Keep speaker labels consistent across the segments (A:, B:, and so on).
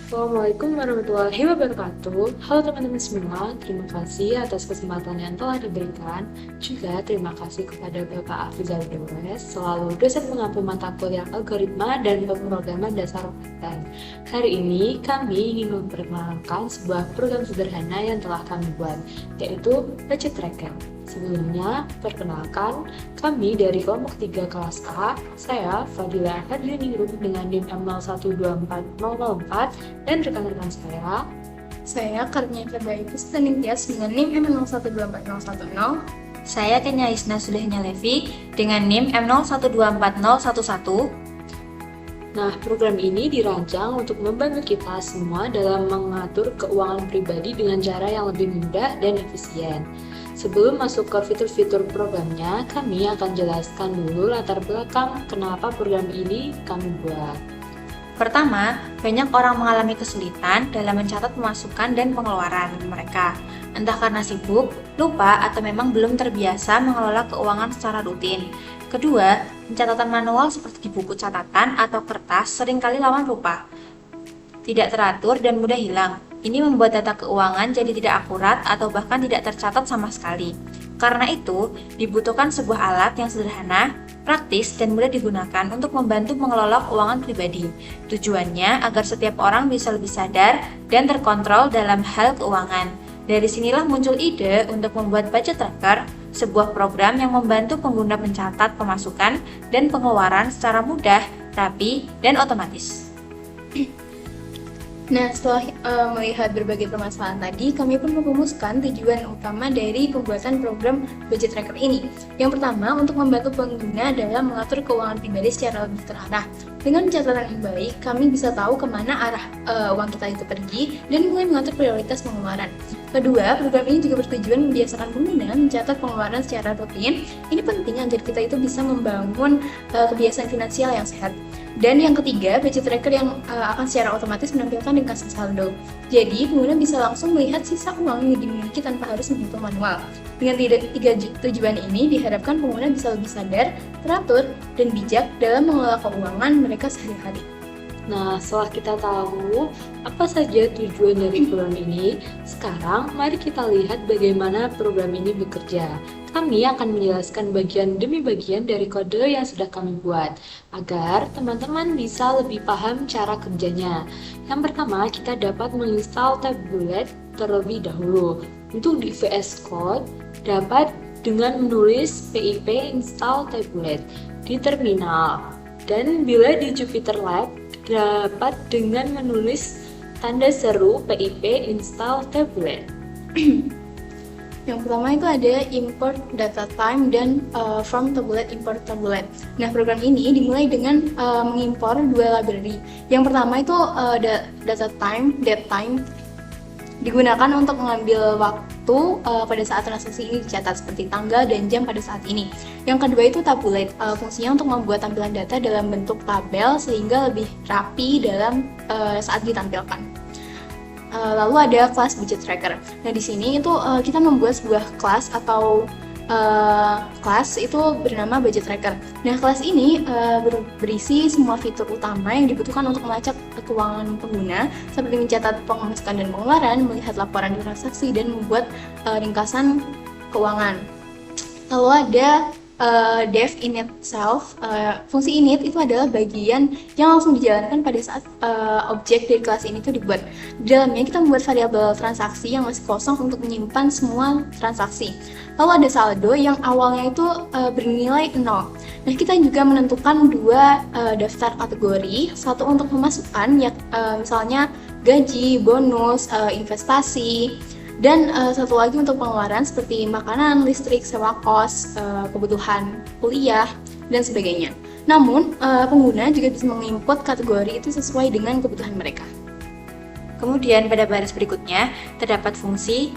A: Assalamualaikum warahmatullahi wabarakatuh. Halo teman-teman semua, terima kasih atas kesempatan yang telah diberikan. Juga terima kasih kepada Bapak Afizal Dewes, selalu dosen mengampu mata kuliah algoritma dan pemrograman dasar Python. Hari ini kami ingin memperkenalkan sebuah program sederhana yang telah kami buat, yaitu Budget Tracker. Sebelumnya, perkenalkan, kami dari kelompok 3 kelas A, saya Fadila Fadliningrum dengan NIM M012404 dan rekan-rekan
B: Saya Karnia Ferdaitis dan Imtiaz dengan NIM M01240110.
C: Saya Kenya Isna Sudahnya Levi dengan NIM M01240111.
A: Nah, program ini dirancang untuk membantu kita semua dalam mengatur keuangan pribadi dengan cara yang lebih mudah dan efisien. Sebelum masuk ke fitur-fitur programnya, kami akan jelaskan dulu latar belakang kenapa program ini kami buat.
C: Pertama, banyak orang mengalami kesulitan dalam mencatat pemasukan dan pengeluaran mereka, entah karena sibuk, lupa, atau memang belum terbiasa mengelola keuangan secara rutin. Kedua, pencatatan manual seperti di buku catatan atau kertas seringkali lawan rupa, tidak teratur dan mudah hilang. Ini membuat data keuangan jadi tidak akurat atau bahkan tidak tercatat sama sekali. Karena itu, dibutuhkan sebuah alat yang sederhana, praktis, dan mudah digunakan untuk membantu mengelola keuangan pribadi. Tujuannya agar setiap orang bisa lebih sadar dan terkontrol dalam hal keuangan. Dari sinilah muncul ide untuk membuat Budget Tracker, sebuah program yang membantu pengguna mencatat pemasukan dan pengeluaran secara mudah, rapi, dan otomatis.
B: Nah, setelah melihat berbagai permasalahan tadi, kami pun merumuskan tujuan utama dari pembuatan program Budget Tracker ini. Yang pertama, untuk membantu pengguna dalam mengatur keuangan pribadi secara lebih terarah. Dengan catatan yang baik, kami bisa tahu kemana arah uang kita itu pergi dan mulai mengatur prioritas pengeluaran. Kedua, program ini juga bertujuan membiasakan pengguna mencatat pengeluaran secara rutin. Ini penting agar kita itu bisa membangun kebiasaan finansial yang sehat. Dan yang ketiga, budget tracker yang akan secara otomatis menampilkan ringkasan saldo. Jadi, pengguna bisa langsung melihat sisa uang yang dimiliki tanpa harus menghitung manual. Dengan tiga tujuan ini, diharapkan pengguna bisa lebih sadar, teratur, dan bijak dalam mengelola keuangan mereka sehari-hari.
A: Nah, setelah kita tahu apa saja tujuan dari program ini, sekarang mari kita lihat bagaimana program ini bekerja. Kami akan menjelaskan bagian demi bagian dari kode yang sudah kami buat, agar teman-teman bisa lebih paham cara kerjanya. Yang pertama, kita dapat menginstal tablet terlebih dahulu. Untuk di VS Code, dapat dengan menulis pip install tablet di terminal. Dan bila di Jupyter Lab, dapat dengan menulis tanda seru pip install tablet.
B: Yang pertama itu ada import data time dan from tablet import tablet. Nah, program ini dimulai dengan mengimpor dua library. Yang pertama itu data time, date time, digunakan untuk mengambil waktu pada saat transaksi ini dicatat seperti tanggal dan jam pada saat ini. Yang kedua itu tabulate, fungsinya untuk membuat tampilan data dalam bentuk tabel sehingga lebih rapi dalam saat ditampilkan. Lalu ada kelas budget tracker. Nah, di sini itu kita membuat sebuah kelas atau kelas itu bernama budget tracker. Nah, kelas ini berisi semua fitur utama yang dibutuhkan untuk melacak keuangan pengguna, seperti mencatat pemasukan dan pengeluaran, melihat laporan transaksi, dan membuat ringkasan keuangan. Lalu ada dev init self. Fungsi init itu adalah bagian yang langsung dijalankan pada saat objek dari kelas ini itu dibuat. Di dalamnya kita membuat variabel transaksi yang masih kosong untuk menyimpan semua transaksi. Lalu ada saldo yang awalnya itu bernilai 0. Nah, kita juga menentukan dua daftar kategori, satu untuk pemasukan, misalnya gaji, bonus, investasi, dan satu lagi untuk pengeluaran seperti makanan, listrik, sewa kos, kebutuhan kuliah, dan sebagainya. Namun, pengguna juga bisa menginput kategori itu sesuai dengan kebutuhan mereka.
C: Kemudian pada baris berikutnya, terdapat fungsi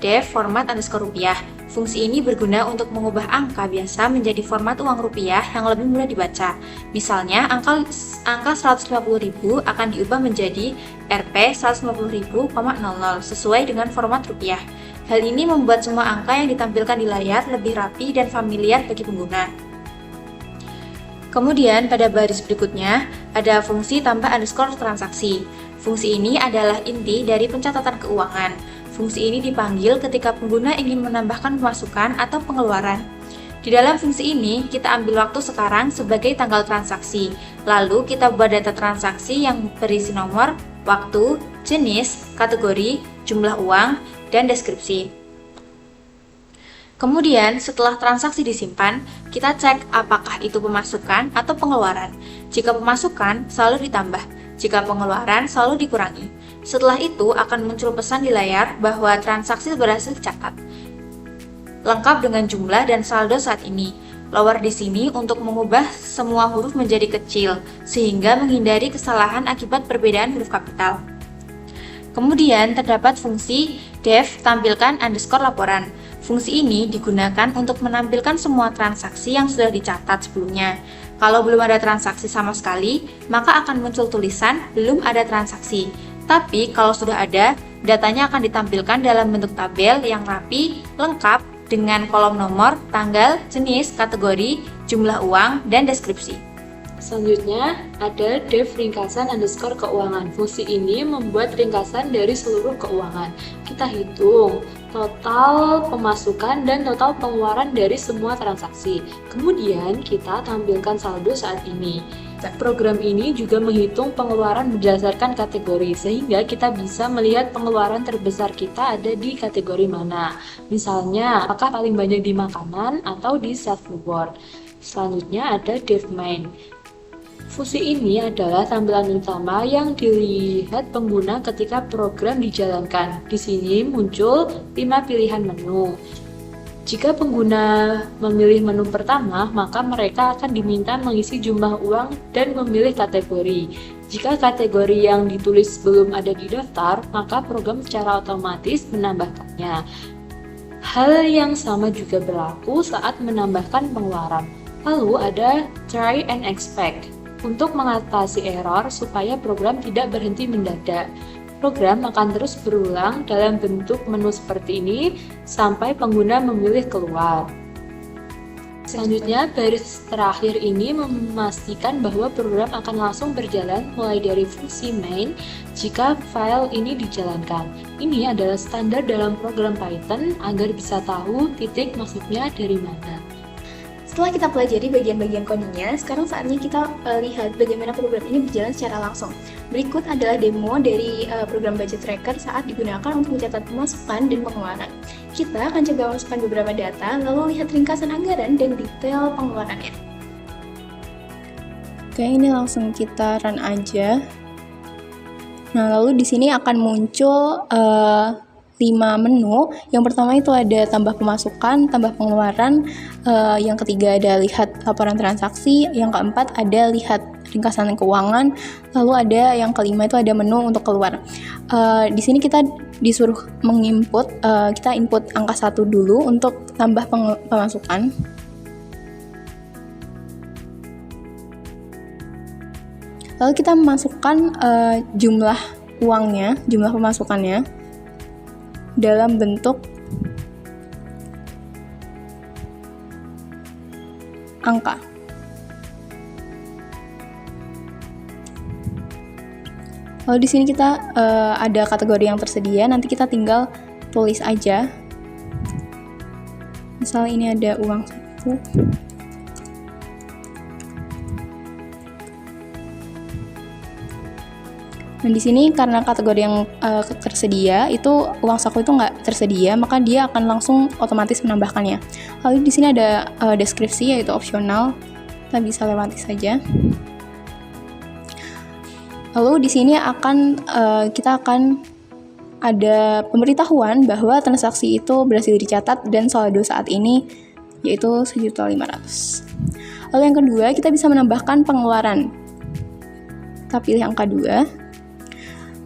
C: dev format underscore rupiah. Fungsi ini berguna untuk mengubah angka biasa menjadi format uang rupiah yang lebih mudah dibaca. Misalnya, angka 150.000 akan diubah menjadi Rp 150.000,00 sesuai dengan format rupiah. Hal ini membuat semua angka yang ditampilkan di layar lebih rapi dan familiar bagi pengguna. Kemudian pada baris berikutnya ada fungsi tambah underscore transaksi. Fungsi ini adalah inti dari pencatatan keuangan. Fungsi ini dipanggil ketika pengguna ingin menambahkan pemasukan atau pengeluaran. Di dalam fungsi ini, kita ambil waktu sekarang sebagai tanggal transaksi. Lalu kita buat data transaksi yang berisi nomor, waktu, jenis, kategori, jumlah uang, dan deskripsi. Kemudian, setelah transaksi disimpan, kita cek apakah itu pemasukan atau pengeluaran. Jika pemasukan, selalu ditambah. Jika pengeluaran, selalu dikurangi. Setelah itu, akan muncul pesan di layar bahwa transaksi berhasil dicatat. Lengkap dengan jumlah dan saldo saat ini. Lower di sini untuk mengubah semua huruf menjadi kecil, sehingga menghindari kesalahan akibat perbedaan huruf kapital. Kemudian, terdapat fungsi def tampilkan underscore laporan. Fungsi ini digunakan untuk menampilkan semua transaksi yang sudah dicatat sebelumnya. Kalau belum ada transaksi sama sekali, maka akan muncul tulisan belum ada transaksi. Tapi kalau sudah ada, datanya akan ditampilkan dalam bentuk tabel yang rapi, lengkap, dengan kolom nomor, tanggal, jenis, kategori, jumlah uang, dan deskripsi.
A: Selanjutnya ada def ringkasan underscore keuangan. Fungsi ini membuat ringkasan dari seluruh keuangan. Kita hitung total pemasukan dan total pengeluaran dari semua transaksi. Kemudian kita tampilkan saldo saat ini. Program ini juga menghitung pengeluaran berdasarkan kategori, sehingga kita bisa melihat pengeluaran terbesar kita ada di kategori mana. Misalnya, apakah paling banyak di makanan atau di self reward. Selanjutnya ada def main. Fungsi ini adalah tampilan utama yang dilihat pengguna ketika program dijalankan. Di sini muncul 5 pilihan menu. Jika pengguna memilih menu pertama, maka mereka akan diminta mengisi jumlah uang dan memilih kategori. Jika kategori yang ditulis belum ada di daftar, maka program secara otomatis menambahkannya. Hal yang sama juga berlaku saat menambahkan pengeluaran. Lalu ada try and expect. Untuk mengatasi error supaya program tidak berhenti mendadak. Program akan terus berulang dalam bentuk menu seperti ini sampai pengguna memilih keluar. Selanjutnya, baris terakhir ini memastikan bahwa program akan langsung berjalan mulai dari fungsi main jika file ini dijalankan. Ini adalah standar dalam program Python agar bisa tahu titik masuknya dari mana.
B: Setelah kita pelajari bagian-bagian codingnya, sekarang saatnya kita lihat bagaimana program ini berjalan secara langsung. Berikut adalah demo dari program budget tracker saat digunakan untuk mencatat pemasukan dan pengeluaran. Kita akan coba masukkan beberapa data, lalu lihat ringkasan anggaran dan detail pengeluarannya.
D: Oke, ini langsung kita run aja. Nah, lalu di sini akan muncul 5 menu. Yang pertama itu ada tambah pemasukan, tambah pengeluaran, yang ketiga ada lihat laporan transaksi, yang keempat ada lihat ringkasan keuangan, lalu ada yang kelima itu ada menu untuk keluar. Di sini kita disuruh menginput, kita input angka 1 dulu untuk tambah pemasukan. Lalu kita memasukkan jumlah uangnya, jumlah pemasukannya dalam bentuk angka. Lalu di sini kita ada kategori yang tersedia, nanti kita tinggal tulis aja. Misal ini ada uang 1. Nah, di sini karena kategori yang tersedia itu uang saku itu nggak tersedia, maka dia akan langsung otomatis menambahkannya. Lalu di sini ada deskripsi yaitu opsional, kita bisa lewati saja. Lalu di sini kita akan ada pemberitahuan bahwa transaksi itu berhasil dicatat dan saldo saat ini yaitu 1.500.000. Lalu yang kedua, kita bisa menambahkan pengeluaran. Kita pilih angka 2.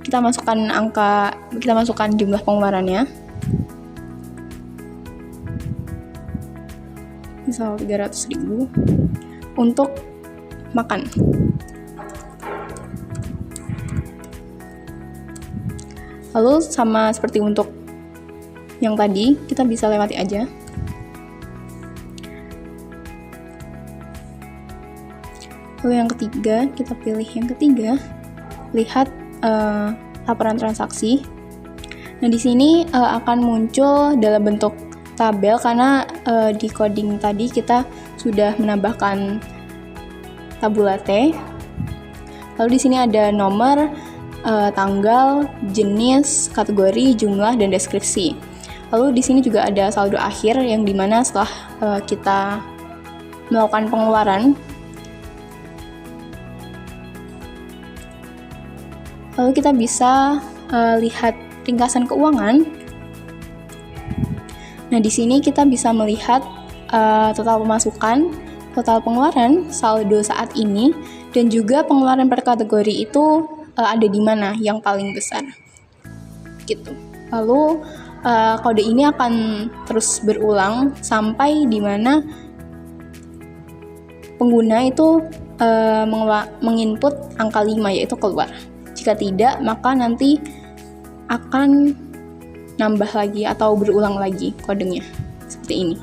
D: Kita masukkan jumlah pengeluarannya. Misal 300.000 untuk makan. Lalu sama seperti untuk yang tadi, kita bisa lewati aja. Lalu yang ketiga, kita pilih yang ketiga, lihat laporan transaksi. Nah, di sini akan muncul dalam bentuk tabel karena di coding tadi kita sudah menambahkan tabulate. Lalu di sini ada nomor, tanggal, jenis, kategori, jumlah, dan deskripsi. Lalu di sini juga ada saldo akhir yang dimana setelah kita melakukan pengeluaran, lalu kita bisa lihat ringkasan keuangan. Nah, di sini kita bisa melihat total pemasukan, total pengeluaran, saldo saat ini, dan juga pengeluaran per kategori itu ada di mana yang paling besar. Gitu. Lalu kode ini akan terus berulang sampai di mana pengguna itu menginput angka 5 yaitu keluar. Jika tidak, maka nanti akan nambah lagi atau berulang lagi kodenya seperti ini.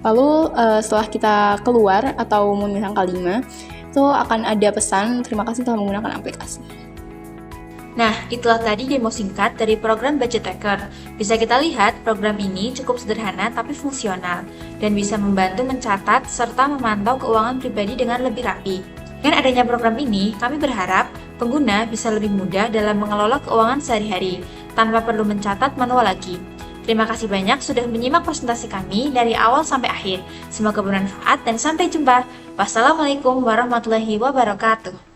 D: Lalu setelah kita keluar atau memilih angka 5, itu akan ada pesan terima kasih telah menggunakan aplikasi.
C: Nah, itulah tadi demo singkat dari program Budget Tracker. Bisa kita lihat, program ini cukup sederhana tapi fungsional dan bisa membantu mencatat serta memantau keuangan pribadi dengan lebih rapi. Dengan adanya program ini, kami berharap pengguna bisa lebih mudah dalam mengelola keuangan sehari-hari tanpa perlu mencatat manual lagi. Terima kasih banyak sudah menyimak presentasi kami dari awal sampai akhir. Semoga bermanfaat dan sampai jumpa. Wassalamualaikum warahmatullahi wabarakatuh.